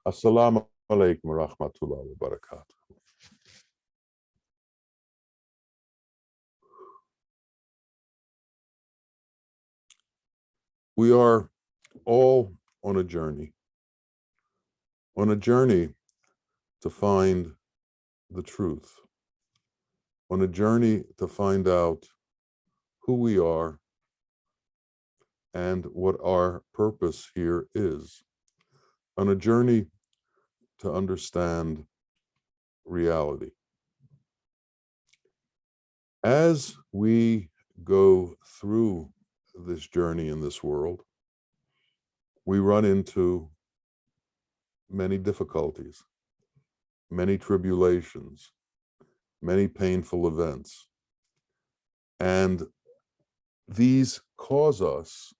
Assalamu alaikum wa rahmatullahi wa barakatuh. We are all on a journey to find the truth, on a journey to find out who we are and what our purpose here is, on a journey to understand reality. As we go through this journey in this world, we run into many difficulties, many tribulations, many painful events. And these cause us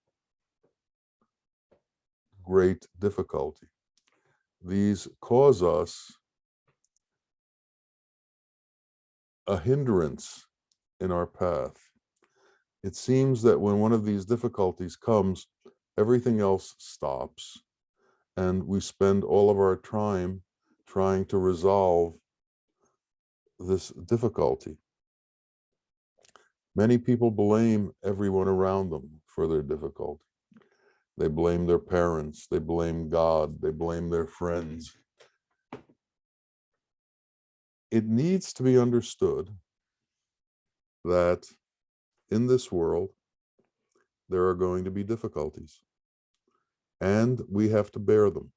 great difficulty. These cause us a hindrance in our path. It seems that when one of these difficulties comes, everything else stops, and we spend all of our time trying to resolve this difficulty. Many people blame everyone around them for their difficulty. They blame their parents, they blame God, they blame their friends. It needs to be understood that in this world, there are going to be difficulties, and we have to bear them.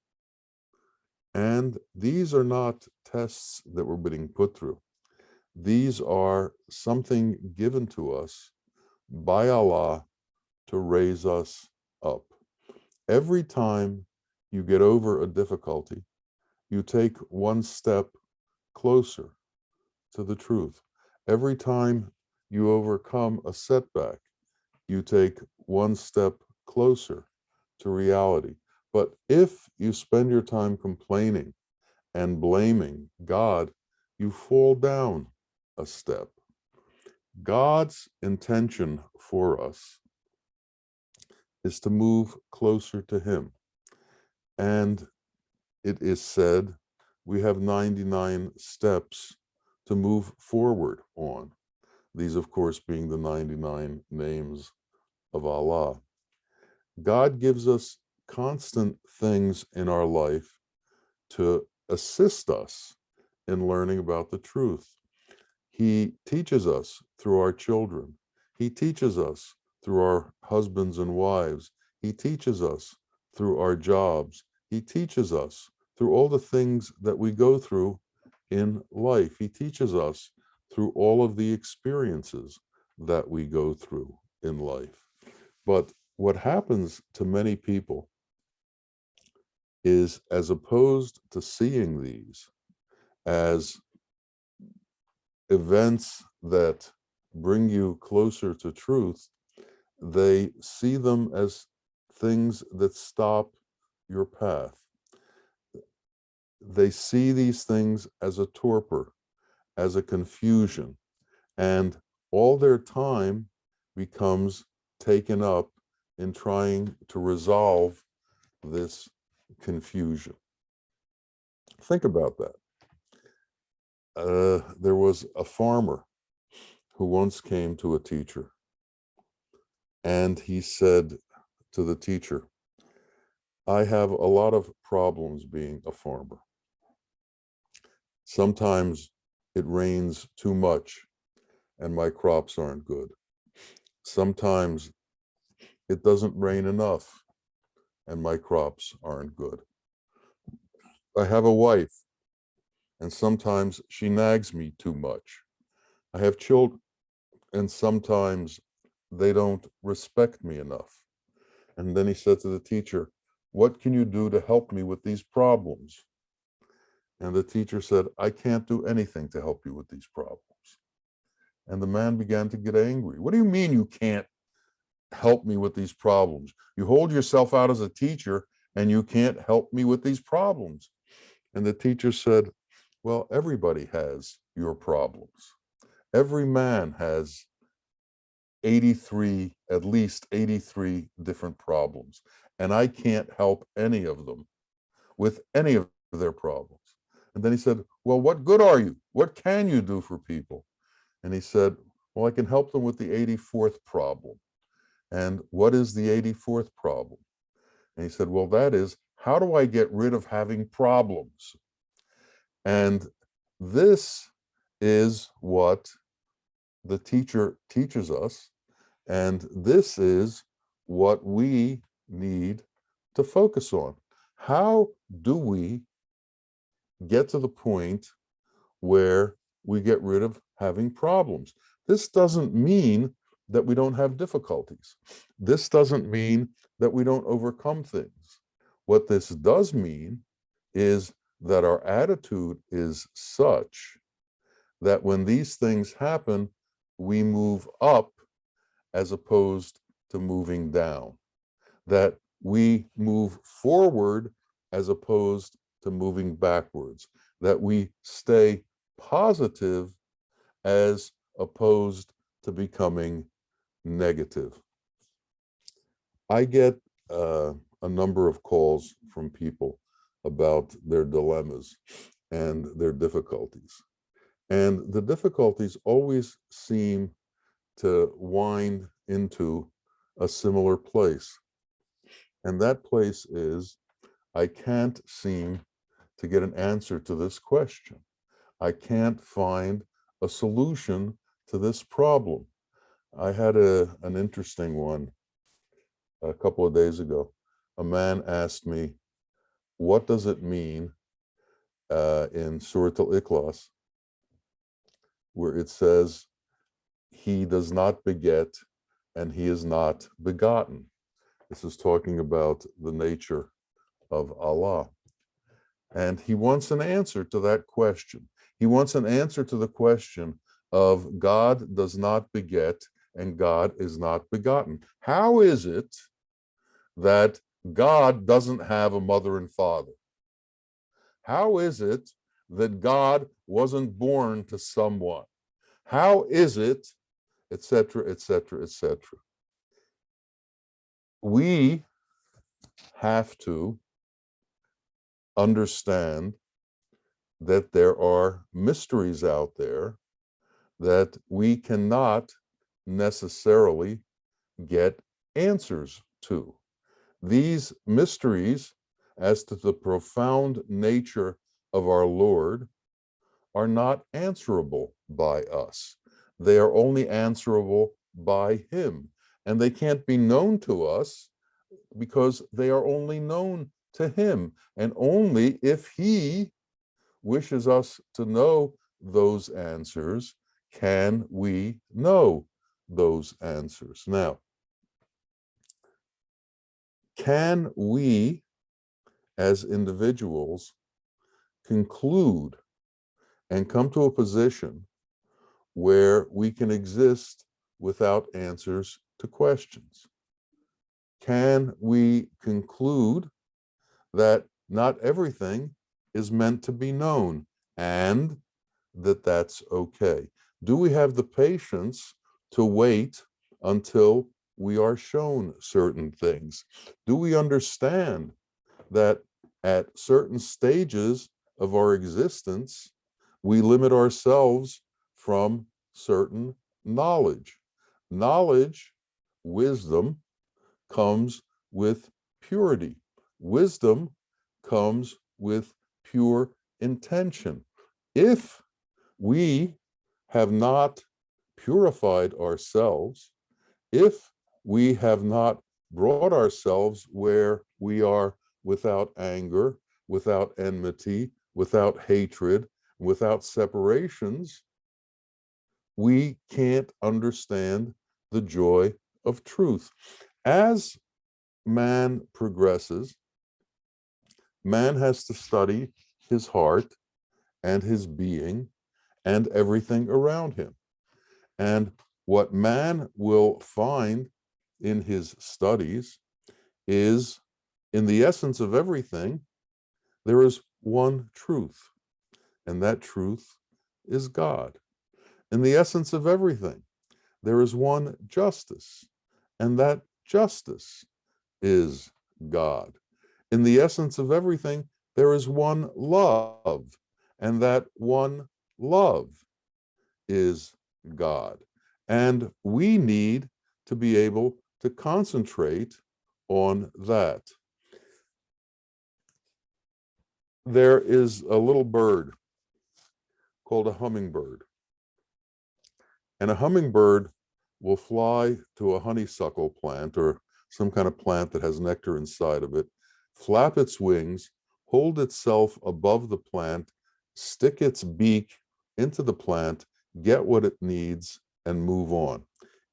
And these are not tests that we're being put through. These are something given to us by Allah to raise us up. Every time you get over a difficulty, you take one step closer to the truth. Every time you overcome a setback, you take one step closer to reality. But if you spend your time complaining and blaming God, you fall down a step. God's intention for us is to move closer to Him. And it is said we have 99 steps to move forward on. These, of course, being the 99 names of Allah. God gives us constant things in our life to assist us in learning about the truth. He teaches us through our children. He teaches us through our husbands and wives. He teaches us through our jobs. He teaches us through all the things that we go through in life. He teaches us through all of the experiences that we go through in life. But what happens to many people is, as opposed to seeing these as events that bring you closer to truth, they see them as things that stop your path. They see these things as a torpor, as a confusion, and all their time becomes taken up in trying to resolve this confusion. Think about that. There was a farmer who once came to a teacher, and he said to the teacher, I have a lot of problems being a farmer. Sometimes it rains too much and my crops aren't good. Sometimes it doesn't rain enough and my crops aren't good. I have a wife, and sometimes she nags me too much. I have children, and sometimes they don't respect me enough. And then he said to the teacher, what can you do to help me with these problems? And the teacher said, I can't do anything to help you with these problems. And the man began to get angry. What do you mean you can't help me with these problems? You hold yourself out as a teacher and you can't help me with these problems. And the teacher said, well, everybody has your problems. Every man has at least 83 different problems. And I can't help any of them with any of their problems. And then he said, well, what good are you? What can you do for people? And he said, well, I can help them with the 84th problem. And what is the 84th problem? And he said, well, that is, how do I get rid of having problems? And this is what the teacher teaches us. And this is what we need to focus on. How do we get to the point where we get rid of having problems? This doesn't mean that we don't have difficulties. This doesn't mean that we don't overcome things. What this does mean is that our attitude is such that when these things happen, we move up as opposed to moving down, that we move forward as opposed to moving backwards, that we stay positive as opposed to becoming negative. I get a number of calls from people about their dilemmas and their difficulties. And the difficulties always seem to wind into a similar place. And that place is, I can't seem to get an answer to this question. I can't find a solution to this problem. I had an interesting one a couple of days ago. A man asked me, what does it mean in Surah Al-Ikhlas, where it says, he does not beget and he is not begotten. This is talking about the nature of Allah. And he wants an answer to that question. He wants an answer to the question of God does not beget and God is not begotten. How is it that God doesn't have a mother and father? How is it that God wasn't born to someone? How is it, etc., etc., etc.? We have to understand that there are mysteries out there that we cannot necessarily get answers to. These mysteries as to the profound nature of our Lord are not answerable by us. They are only answerable by him. And they can't be known to us because they are only known to him. And only if he wishes us to know those answers can we know those answers. Now, can we as individuals conclude and come to a position where we can exist without answers to questions? Can we conclude that not everything is meant to be known and that that's okay? Do we have the patience to wait until we are shown certain things? Do we understand that at certain stages of our existence, we limit ourselves from certain knowledge? Knowledge, wisdom, comes with purity. Wisdom comes with pure intention. If we have not purified ourselves, if we have not brought ourselves where we are without anger, without enmity, without hatred, without separations, we can't understand the joy of truth. As man progresses, man has to study his heart and his being and everything around him. And what man will find in his studies is, in the essence of everything, there is one truth, and that truth is God. In the essence of everything, there is one justice, and that justice is God. In the essence of everything, There is one love, and that one love is God. And we need to be able to concentrate on that. There is a little bird called a hummingbird. And a hummingbird will fly to a honeysuckle plant or some kind of plant that has nectar inside of it, flap its wings, hold itself above the plant, stick its beak into the plant, get what it needs, and move on.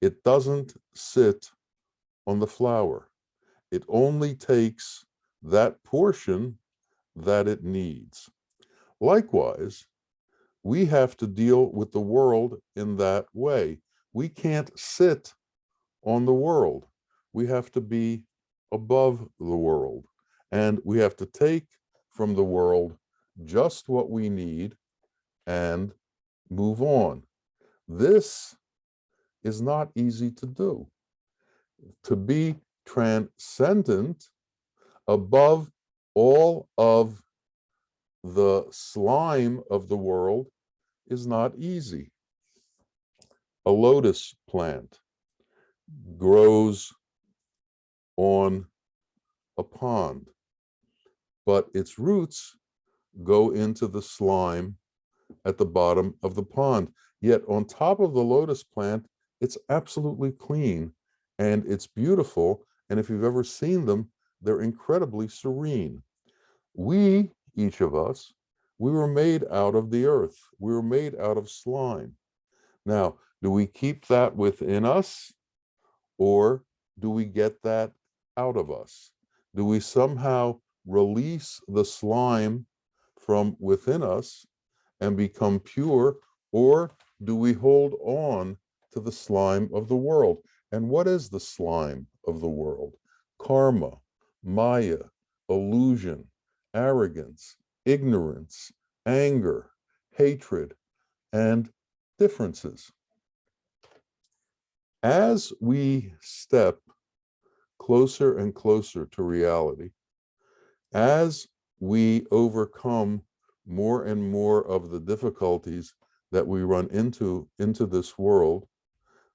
It doesn't sit on the flower. It only takes that portion that it needs. Likewise, we have to deal with the world in that way. We can't sit on the world. We have to be above the world. And we have to take from the world just what we need and move on. This is not easy to do. To be transcendent above all of the slime of the world is not easy. A lotus plant grows on a pond, but its roots go into the slime at the bottom of the pond. Yet on top of the lotus plant, it's absolutely clean and it's beautiful. And if you've ever seen them, they're incredibly serene. We, each of us, we were made out of the earth. We were made out of slime. Now, do we keep that within us, or do we get that out of us? Do we somehow release the slime from within us and become pure, or do we hold on to the slime of the world? And what is the slime of the world? Karma, Maya, illusion, arrogance, ignorance, anger, hatred, and differences. As we step closer and closer to reality, as we overcome more and more of the difficulties that we run into this world,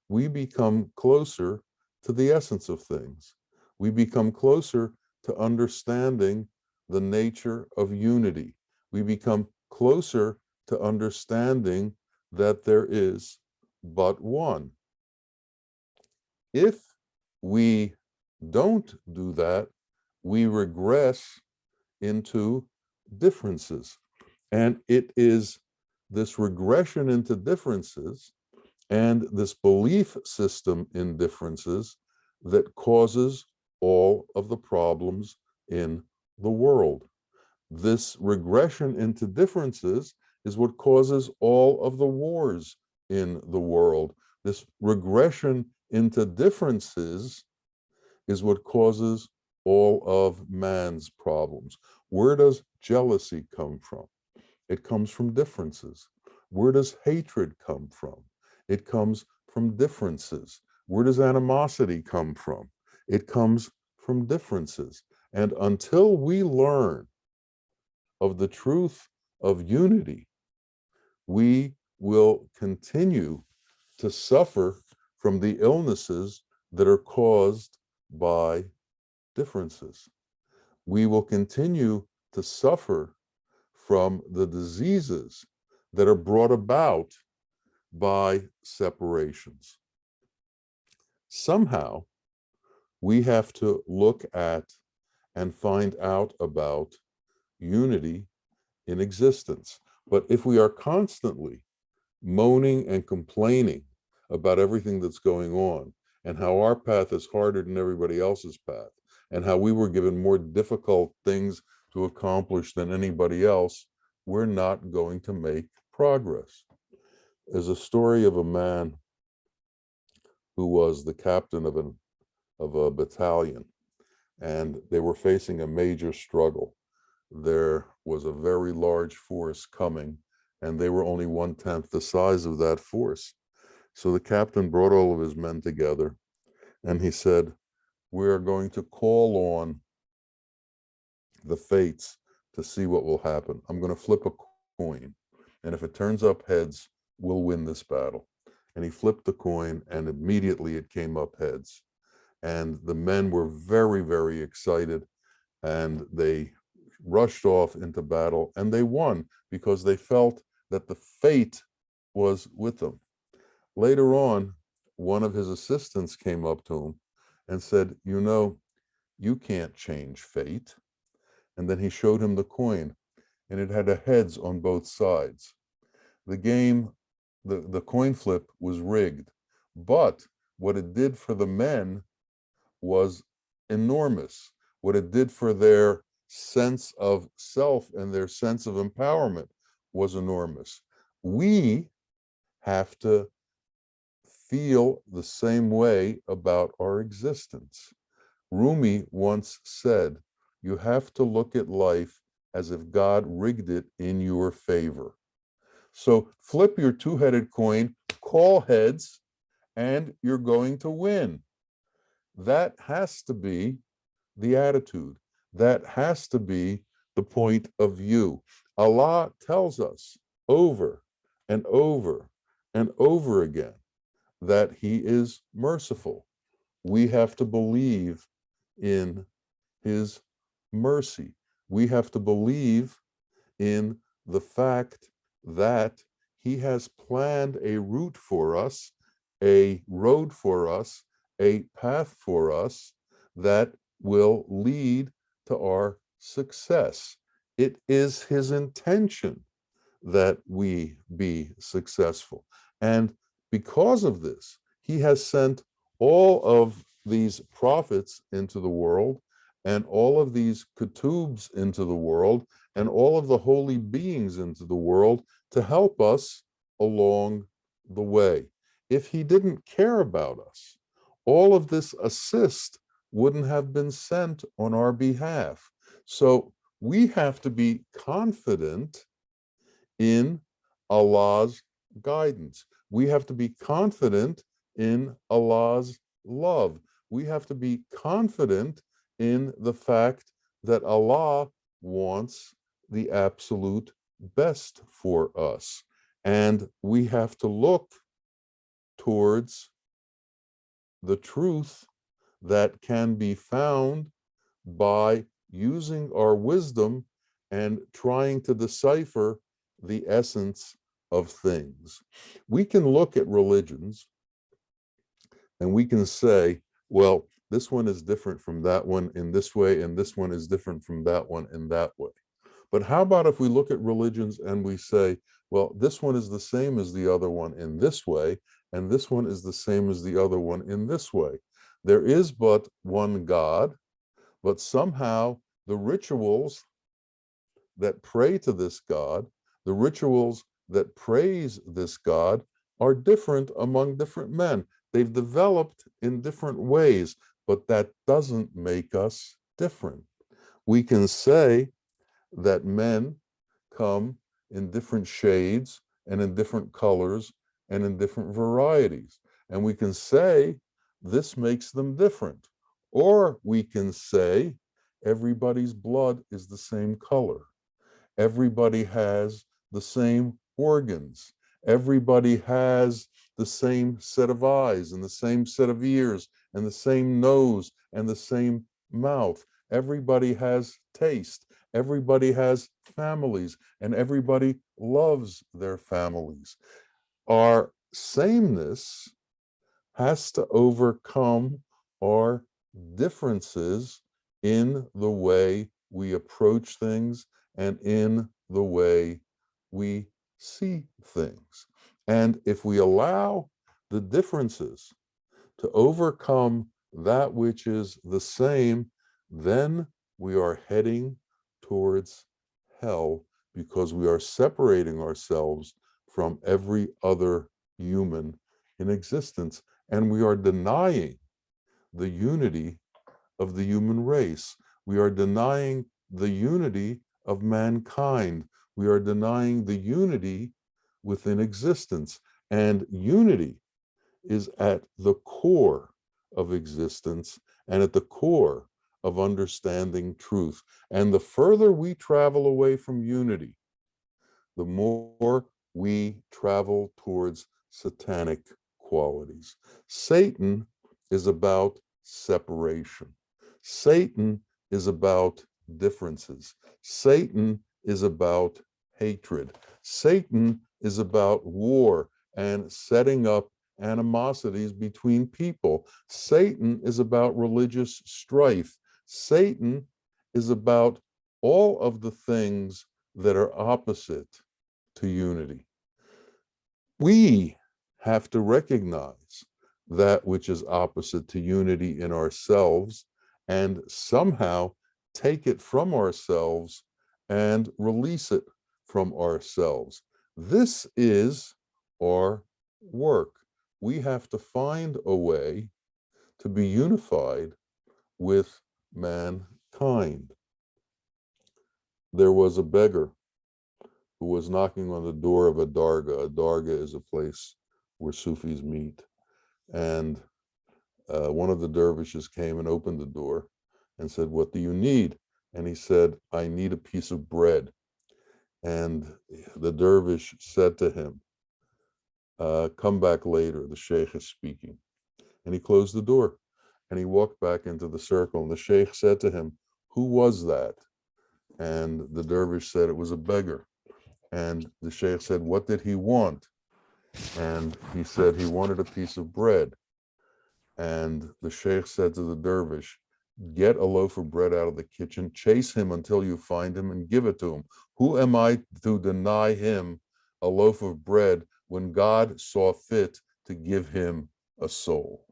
we become closer to the essence of things. We become closer to understanding the nature of unity. We become closer to understanding that there is but one. If we don't do that, we regress into differences. And it is this regression into differences and this belief system in differences that causes all of the problems in the world. This regression into differences is what causes all of the wars in the world. This regression into differences is what causes all of man's problems. Where does jealousy come from? It comes from differences. Where does hatred come from? It comes from differences. Where does animosity come from? It comes from differences. And until we learn of the truth of unity, we will continue to suffer from the illnesses that are caused by differences. We will continue to suffer from the diseases that are brought about by separations. Somehow, we have to look at and find out about unity in existence. But if we are constantly moaning and complaining about everything that's going on and how our path is harder than everybody else's path and how we were given more difficult things to accomplish than anybody else, we're not going to make progress. There's a story of a man who was the captain of a battalion, and they were facing a major struggle. There was a very large force coming, and they were only 1/10 the size of that force. So the captain brought all of his men together, and he said, "We are going to call on the fates to see what will happen. I'm going to flip a coin, and if it turns up heads, we'll win this battle. And he flipped the coin, and immediately it came up heads. And the men were very, very excited, and they rushed off into battle, and they won because they felt that the fate was with them. Later on, one of his assistants came up to him and said, "You know, you can't change fate." And then he showed him the coin, and it had a heads on both sides. The game, the coin flip was rigged, but what it did for the men was enormous. What it did for their sense of self and their sense of empowerment was enormous. We have to feel the same way about our existence. Rumi once said, "You have to look at life as if God rigged it in your favor." So flip your two-headed coin, call heads, and you're going to win. That has to be the attitude. That has to be the point of view. Allah tells us over and over and over again that he is merciful. We have to believe in his mercy. We have to believe in the fact that he has planned a route for us, a road for us, a path for us that will lead to our success. It is his intention that we be successful. And because of this, he has sent all of these prophets into the world, and all of these kutubs into the world, and all of the holy beings into the world to help us along the way. If he didn't care about us, all of this assist wouldn't have been sent on our behalf. So we have to be confident in Allah's guidance. We have to be confident in Allah's love. We have to be confident in the fact that Allah wants the absolute best for us. And we have to look towards the truth that can be found by using our wisdom and trying to decipher the essence of things. We can look at religions and we can say, well, this one is different from that one in this way, and this one is different from that one in that way. But how about if we look at religions and we say, well, this one is the same as the other one in this way, and this one is the same as the other one in this way. There is but one God, but somehow the rituals that pray to this God, the rituals that praise this God, are different among different men. They've developed in different ways, but that doesn't make us different. We can say that men come in different shades and in different colors and in different varieties. And we can say this makes them different. Or we can say everybody's blood is the same color. Everybody has the same organs. Everybody has the same set of eyes and the same set of ears and the same nose and the same mouth. Everybody has taste. Everybody has families, and everybody loves their families. Our sameness has to overcome our differences in the way we approach things and in the way we see things. And if we allow the differences to overcome that which is the same, then we are heading towards hell, because we are separating ourselves from every other human in existence, and we are denying the unity of the human race. We are denying the unity of mankind. We are denying the unity within existence. And unity is at the core of existence and at the core of understanding truth. And the further we travel away from unity, the more we travel towards satanic qualities. Satan is about separation. Satan is about differences. Satan is about hatred. Satan is about war and setting up animosities between people. Satan is about religious strife. Satan is about all of the things that are opposite to unity. We have to recognize that which is opposite to unity in ourselves and somehow take it from ourselves and release it from ourselves. This is our work. We have to find a way to be unified with mankind. There was a beggar who was knocking on the door of a darga. A darga is a place where Sufis meet. And one of the dervishes came and opened the door and said, "What do you need?" And he said, "I need a piece of bread." And the dervish said to him, "Come back later, the sheikh is speaking." And he closed the door and he walked back into the circle. And the sheikh said to him, "Who was that?" And the dervish said, "It was a beggar." And the sheikh said, "What did he want?" And he said he wanted a piece of bread. And the sheikh said to the dervish, "Get a loaf of bread out of the kitchen, chase him until you find him and give it to him. Who am I to deny him a loaf of bread when God saw fit to give him a soul?"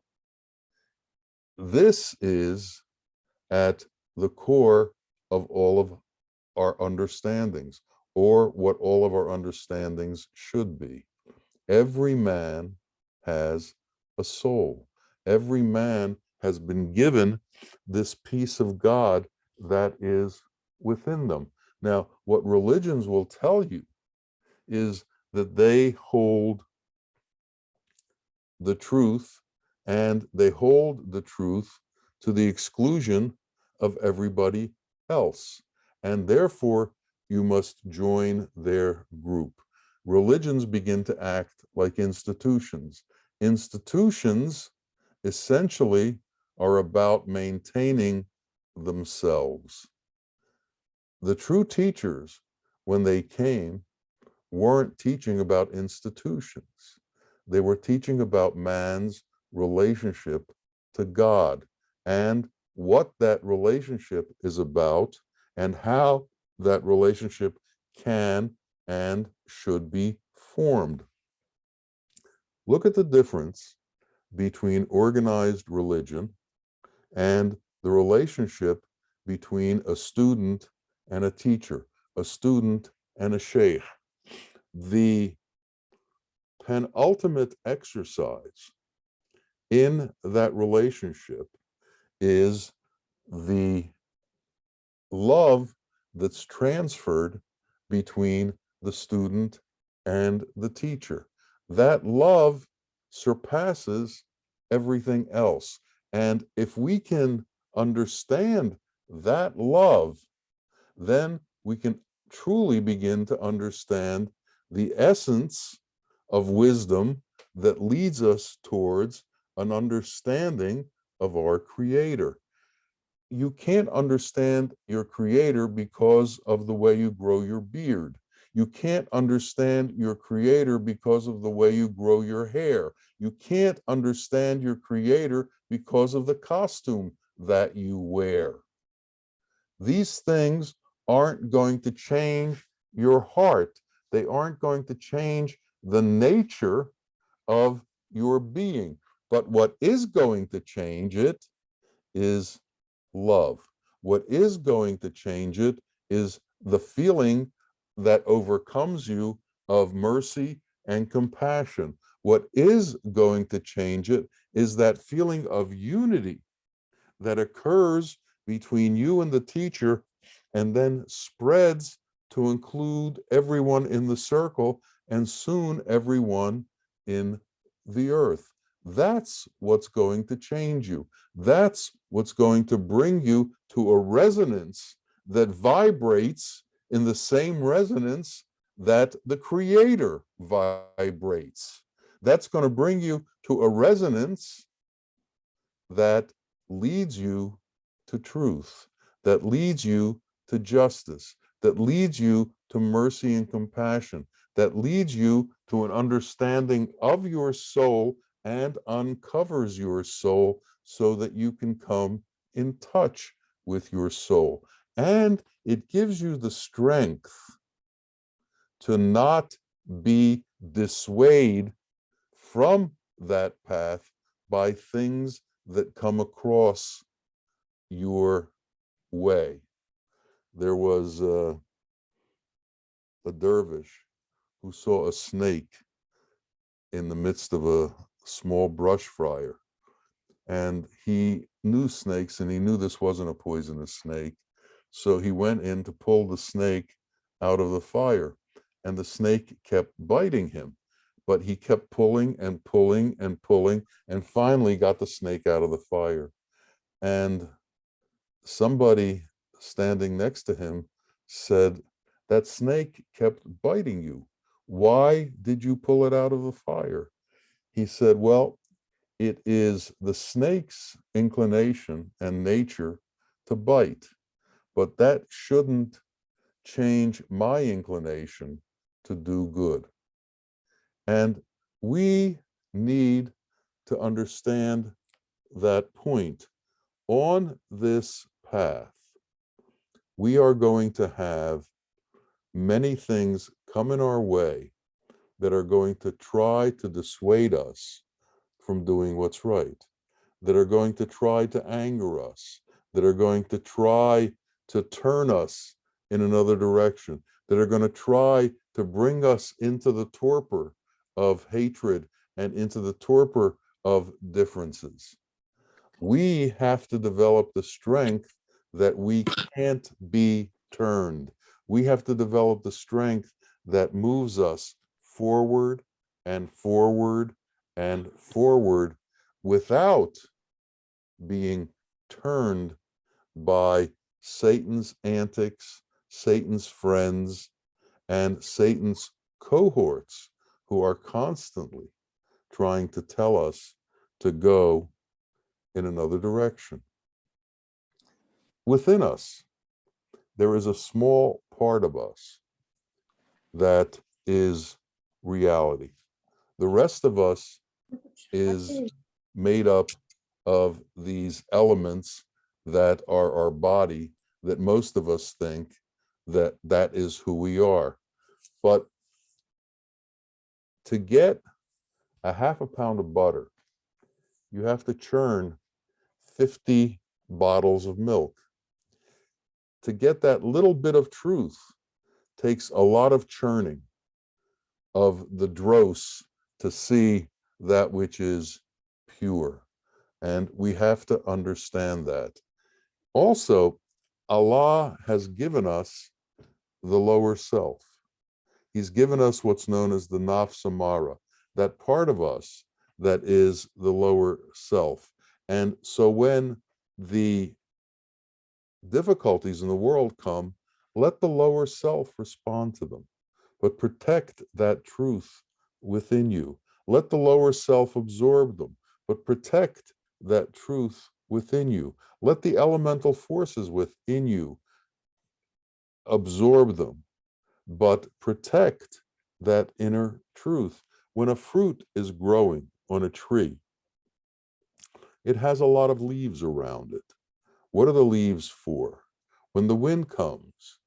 This is at the core of all of our understandings, or what all of our understandings should be. Every man has a soul. Every man has been given this piece of God that is within them. Now, what religions will tell you is that they hold the truth, and they hold the truth to the exclusion of everybody else. And therefore, you must join their group. Religions begin to act like institutions. Institutions essentially are about maintaining themselves. The true teachers, when they came, weren't teaching about institutions. They were teaching about man's relationship to God and what that relationship is about and how that relationship can and should be formed. Look at the difference between organized religion and the relationship between a student and a teacher, a student and a sheikh. The penultimate exercise in that relationship is the love that's transferred between the student and the teacher. That love surpasses everything else. And if we can understand that love, then we can truly begin to understand the essence of wisdom that leads us towards an understanding of our Creator. You can't understand your Creator because of the way you grow your beard. You can't understand your Creator because of the way you grow your hair. You can't understand your Creator because of the costume that you wear. These things aren't going to change your heart. They aren't going to change the nature of your being. But what is going to change it is love. What is going to change it is the feeling that overcomes you of mercy and compassion. What is going to change it is that feeling of unity that occurs between you and the teacher and then spreads to include everyone in the circle and soon everyone in the earth. That's what's going to change you. That's what's going to bring you to a resonance that vibrates in the same resonance that the Creator vibrates. That's going to bring you to a resonance that leads you to truth, that leads you to justice, that leads you to mercy and compassion, that leads you to an understanding of your soul and uncovers your soul so that you can come in touch with your soul. And it gives you the strength to not be dissuaded from that path by things that come across your way. There was a dervish who saw a snake in the midst of a small brush fire. And he knew snakes and he knew this wasn't a poisonous snake. So he went in to pull the snake out of the fire. And the snake kept biting him. But he kept pulling and pulling and pulling and finally got the snake out of the fire. And somebody standing next to him said, "That snake kept biting you. Why did you pull it out of the fire?" He said, "Well, it is the snake's inclination and nature to bite, but that shouldn't change my inclination to do good." And we need to understand that point. On this path, we are going to have many things come in our way that are going to try to dissuade us from doing what's right, that are going to try to anger us, that are going to try to turn us in another direction, that are going to try to bring us into the torpor of hatred and into the torpor of differences. We have to develop the strength that we can't be turned. We have to develop the strength that moves us forward and forward and forward without being turned by Satan's antics, Satan's friends, and Satan's cohorts who are constantly trying to tell us to go in another direction. Within us, there is a small part of us that is reality. The rest of us is made up of these elements that are our body, that most of us think that that is who we are. But to get a half a pound of butter, you have to churn 50 bottles of milk. To get that little bit of truth takes a lot of churning of the dross to see that which is pure. And we have to understand that. Also, Allah has given us the lower self. He's given us what's known as the nafs amara, that part of us that is the lower self. And so when the difficulties in the world come, let the lower self respond to them, but protect that truth within you. Let the lower self absorb them, but protect that truth within you. Let the elemental forces within you absorb them, but protect that inner truth. When a fruit is growing on a tree, it has a lot of leaves around it. What are the leaves for? When the wind comes,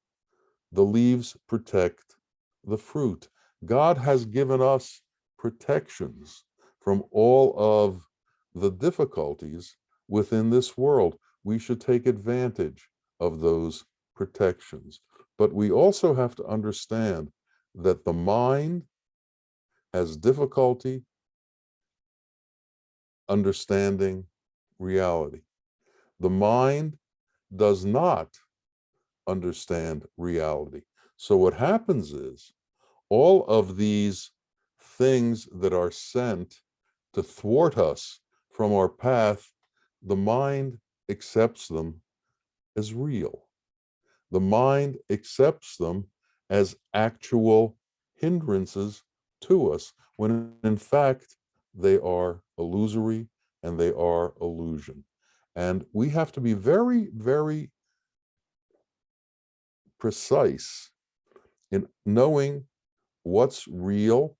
the leaves protect the fruit. God has given us protections from all of the difficulties within this world. We should take advantage of those protections. But we also have to understand that the mind has difficulty understanding reality. The mind does not understand reality. So what happens is all of these things that are sent to thwart us from our path, the mind accepts them as real. The mind accepts them as actual hindrances to us, when in fact they are illusory and they are illusion. And we have to be very, very precise in knowing what's real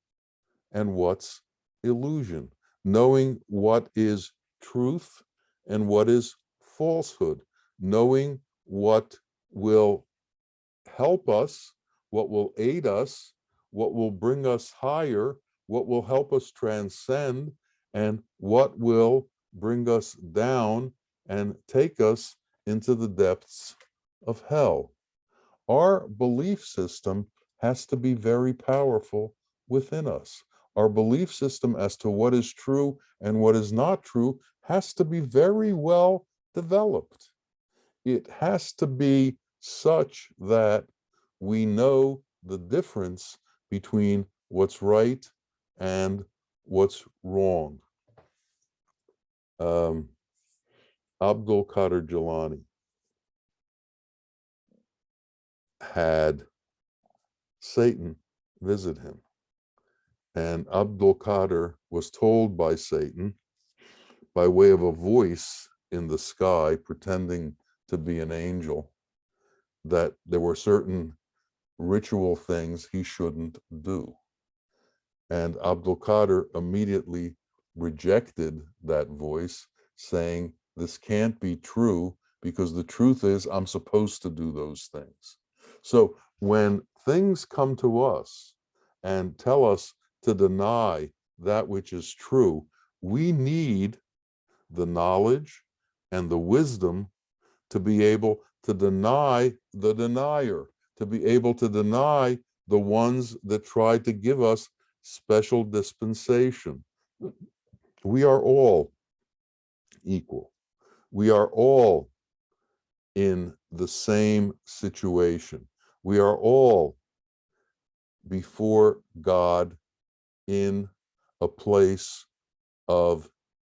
and what's illusion, knowing what is truth and what is falsehood, knowing what will help us, what will aid us, what will bring us higher, what will help us transcend, and what will bring us down and take us into the depths of hell. Our belief system has to be very powerful within us. Our belief system as to what is true and what is not true has to be very well developed. It has to be such that we know the difference between what's right and what's wrong. Abdul Qadir Jilani had Satan visit him. And Abdul Qadir was told by Satan, by way of a voice in the sky pretending to be an angel, that there were certain ritual things he shouldn't do. And Abdul Qadir immediately rejected that voice, saying, this can't be true, because the truth is I'm supposed to do those things. So when things come to us and tell us to deny that which is true, we need the knowledge and the wisdom to be able to deny the denier, to be able to deny the ones that try to give us special dispensation. We are all equal. We are all in the same situation. We are all before God in a place of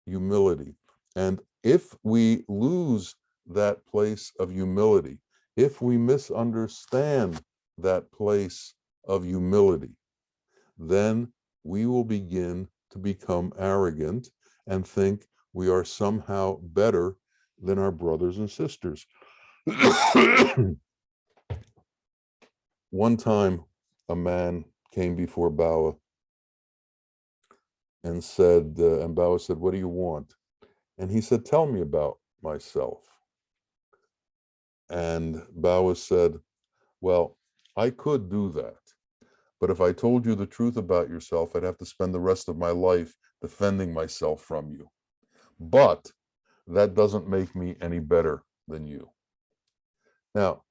humility. And if we lose that place of humility, if we misunderstand that place of humility, then we will begin to become arrogant and think we are somehow better than our brothers and sisters. One time, a man came before Bawa and said, and Bawa said, what do you want? And he said, tell me about myself. And Bawa said, well, I could do that, but if I told you the truth about yourself, I'd have to spend the rest of my life defending myself from you. But that doesn't make me any better than you. Now,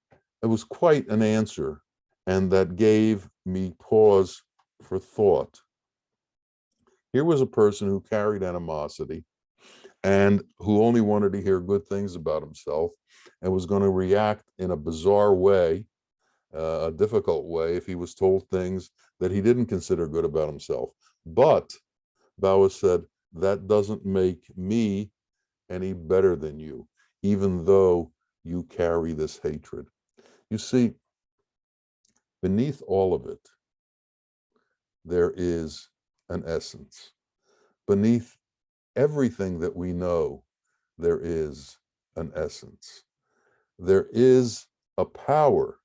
it was quite an answer, and that gave me pause for thought. Here was a person who carried animosity and who only wanted to hear good things about himself and was going to react in a bizarre way, a difficult way, if he was told things that he didn't consider good about himself. But Bawa said, that doesn't make me any better than you, even though you carry this hatred. You see, beneath all of it, there is an essence. Beneath everything that we know, there is an essence. There is a power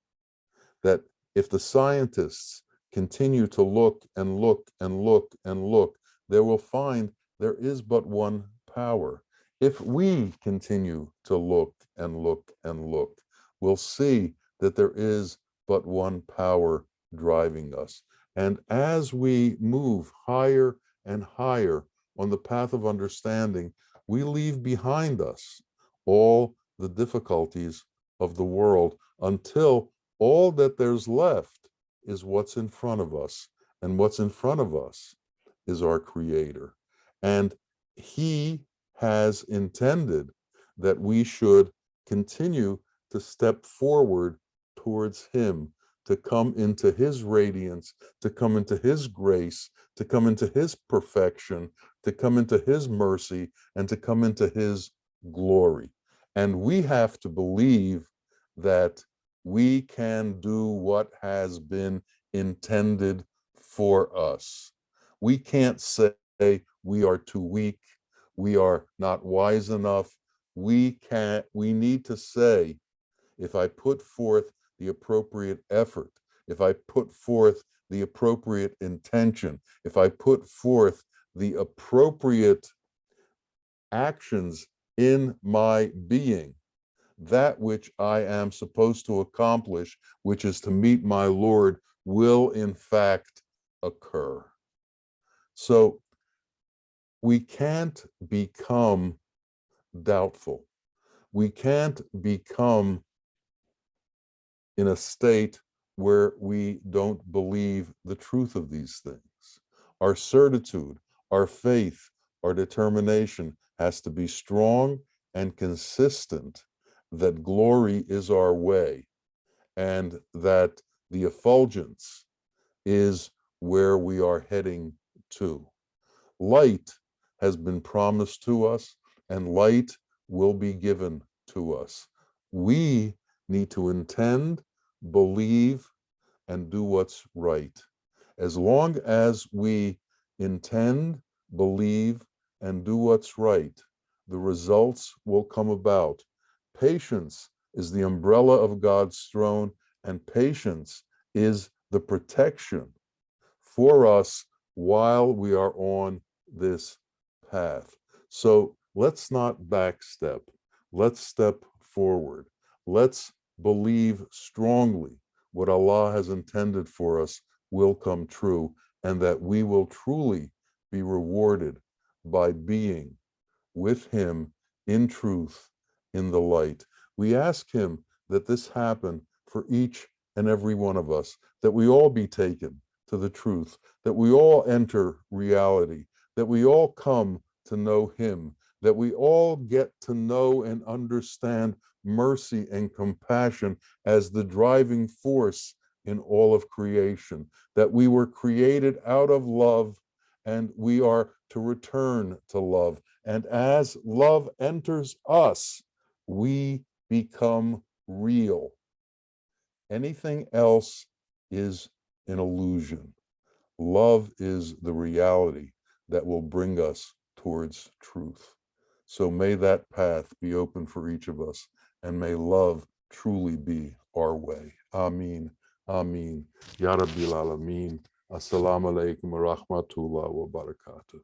that if the scientists continue to look and look and look and look, they will find there is but one power. If we continue to look and look and look, we'll see that there is but one power driving us. And as we move higher and higher on the path of understanding, we leave behind us all the difficulties of the world until all that there's left is what's in front of us. And what's in front of us is our Creator. And He has intended that we should continue to step forward towards Him, to come into His radiance, to come into His grace, to come into His perfection, to come into his mercy, and to come into his glory. And we have to believe that we can do what has been intended for us. We can't say we are too weak, we are not wise enough. We need to say, if I put forth the appropriate effort, if I put forth the appropriate intention, if I put forth the appropriate actions in my being, that which I am supposed to accomplish, which is to meet my Lord, will in fact occur. So we can't become doubtful. We can't become in a state where we don't believe the truth of these things. Our certitude, our faith, our determination has to be strong and consistent that glory is our way and that the effulgence is where we are heading to. Light has been promised to us, and light will be given to us. We need to intend, believe, and do what's right. As long as we intend, believe, and do what's right, the results will come about. Patience is the umbrella of God's throne, and patience is the protection for us while we are on this path. So let's not backstep. Let's step forward. Let's believe strongly what Allah has intended for us will come true, and that we will truly be rewarded by being with him in truth, in the light. We ask him that this happen for each and every one of us, that we all be taken to the truth, that we all enter reality, that we all come to know him, that we all get to know and understand mercy and compassion as the driving force in all of creation, that we were created out of love and we are to return to love. And as love enters us, we become real. Anything else is an illusion. Love is the reality that will bring us towards truth. So may that path be open for each of us, and may love truly be our way. Ameen. Ameen. Ya Rabbil Alameen. Assalamu alaikum wa rahmatullah wa barakatuh.